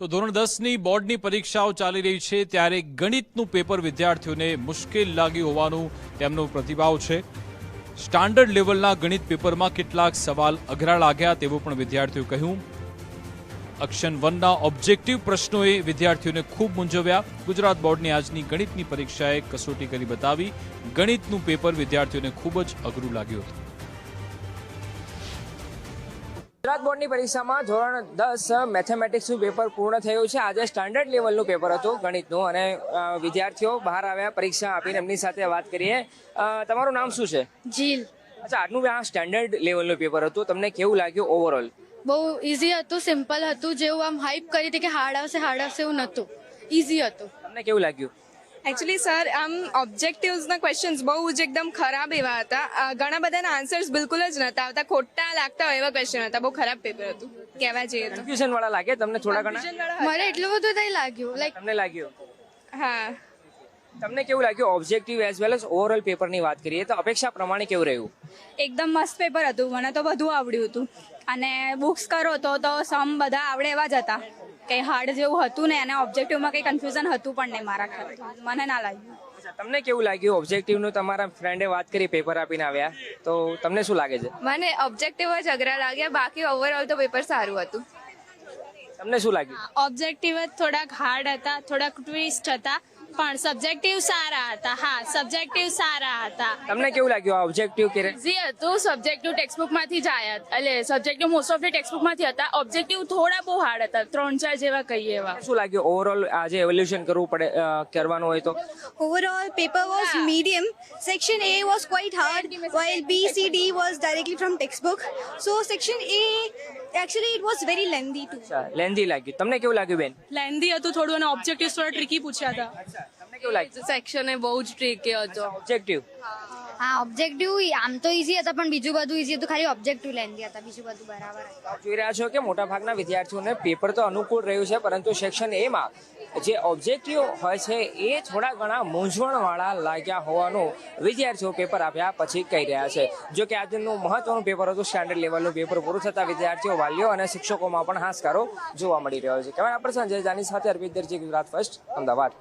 તો ધોરણ 10ની બોર્ડની પરીક્ષાઓ ચાલી રહી છે ત્યારે ગણિતનું પેપર વિદ્યાર્થીઓને મુશ્કેલ લાગ્યું હોવાનું તેમનો પ્રતિભાવ છે। સ્ટાન્ડર્ડ લેવલના ગણિત પેપરમાં કેટલાક સવાલ અઘરા લાગ્યા તેવું પણ વિદ્યાર્થીઓ કહ્યું। એક્શન 1ના ઓબ્જેક્ટિવ પ્રશ્નોએ વિદ્યાર્થીઓને ખૂબ મૂંઝવ્યા। ગુજરાત બોર્ડની આજની ગણિતની પરીક્ષાએ કસોટી કરી બતાવી। ગણિતનું પેપર વિદ્યાર્થીઓને ખૂબ જ અઘરું લાગ્યું હતું। ગુજરાત બોર્ડની પરીક્ષામાં ધોરણ 10 મેથેમેટિક્સનું પેપર પૂર્ણ થયું છે। આજે સ્ટાન્ડર્ડ લેવલનું પેપર હતું ગણિતનું અને વિદ્યાર્થીઓ બહાર આવ્યા પરીક્ષા આપીને એમની સાથે વાત કરીએ। તમારું નામ શું છે? જીલ। અચ્છા, આજનું આ સ્ટાન્ડર્ડ લેવલનું પેપર હતું, તમને કેવું લાગ્યું ઓવરઓલ? બહુ ઇઝી હતું, સિમ્પલ હતું, જેવું આમ હાઈપ કરી હતી કે હાર્ડ આવશે એવું નહોતું, ઇઝી હતું। તમને કેવું લાગ્યું? એકચ્યુઅલી સર આમ ઓબ્જેક્ટિવ્સના ક્વેશ્ચન્સ બહુ જ એકદમ ખરાબ એવા હતા। ઘણા બધાના આન્સર્સ બિલકુલ જ નહોતા આવતા, ખોટા લાગતા હોય એવા ક્વેશ્ચન હતા। બહુ ખરાબ પેપર હતું કહેવા જઈએ તો। કન્ફ્યુઝન વાળા લાગે તમને થોડા ઘણા? મને એટલું બધું નહીં લાગ્યું, લાઈક તમને લાગ્યું? હા, તમને કેવું લાગ્યું objective as well as overall પેપરની વાત કરીએ તો અપેક્ષા પ્રમાણે કેવું રહ્યું? એકદમ મસ્ત પેપર હતું, મને તો બધું આવડ્યું હતું અને બુક્સ કરો તો સમ બધા આવડે એવા જ હતા, કંઈ હાર્ડ જેવું હતું ને અને ઓબ્જેક્ટિવમાં કંઈ કન્ફ્યુઝન હતું પણ નહીં મારા ખ્યાલથી, મને ના લાગ્યું। તમને કેવું લાગ્યું ઓબ્જેક્ટિવનું? તમારા ફ્રેન્ડે વાત કરી, પેપર આપીને આવ્યા, તો તમને શું લાગે છે? મને ઓબ્જેક્ટિવ જ અઘરા લાગ્યા, બાકી ઓવરઓલ તો પેપર સારું હતું। તમને શું લાગ્યું? ઓબ્જેક્ટિવ જ થોડાક હાર્ડ હતા, થોડાક ટ્વિસ્ટ હતા, પણ સબ્જેક્ટિવ સારા હતા। હા, સબ્જેક્ટિવ સારા હતા। તમને કેવું લાગ્યું આ ઓબ્જેક્ટિવ કે? ઇઝી હતું, સબ્જેક્ટિવ ટેક્સ્ટબુકમાંથી જ આવ્યા, એટલે સબ્જેક્ટિવ મોસ્ટ ઓફ ટેક્સ્ટબુકમાંથી હતા, ઓબ્જેક્ટિવ થોડા બહુ હાર્ડ હતા, 3-4 જેવા કહીએ એવા। શું લાગ્યું ઓવરઓલ આજે એવોલ્યુશન કરવાનું હોય તો? Overall, paper was medium. Section A was quite hard, while B, C, D was directly from textbook. So section A, actually, it was very lengthy too. Lengthy લાગ્યું. તમને કેવું લાગ્યું બેન? લેન્ધી હતું થોડું અને ઓબ્જેક્ટિવ થોડા ટ્રિકી પૂછ્યા હતા। તમને કેવું લાગ્યું? સેક્શન એ બહુ જ ટ્રિકી હતો। ઓબ્જેક્ટિવ હા, ઓબ્જેક્ટિવ આમ તો ઈઝી હતા પણ બીજું બધું ઈઝી હતું, ખાલી ઓબ્જેક્ટિવ લેન્ધી હતા, બીજું બધું બરાબર હતું। જોઈ રહ્યા છો કે મોટાભાગના વિદ્યાર્થીઓને પેપર તો અનુકૂળ રહ્યું છે, પરંતુ સેક્શન એ માં જે ઓબ્જેક્ટિવ હોય છે એ થોડા ઘણા મૂંઝવણવાળા લાગ્યા હોવાનું વિદ્યાર્થીઓ પેપર આપ્યા પછી કહી રહ્યા છે। જો કે આજનું મહત્વનું પેપર હતું, સ્ટાન્ડર્ડ લેવલનું પેપર પૂરું થતા વિદ્યાર્થીઓ, વાલીઓ અને શિક્ષકોમાં પણ હાશકારો જોવા મળી રહ્યો છે। કેમેરા પર્સન જય જાની સાથે અરવિંદ દરજી, ગુજરાત ફર્સ્ટ, અમદાવાદ।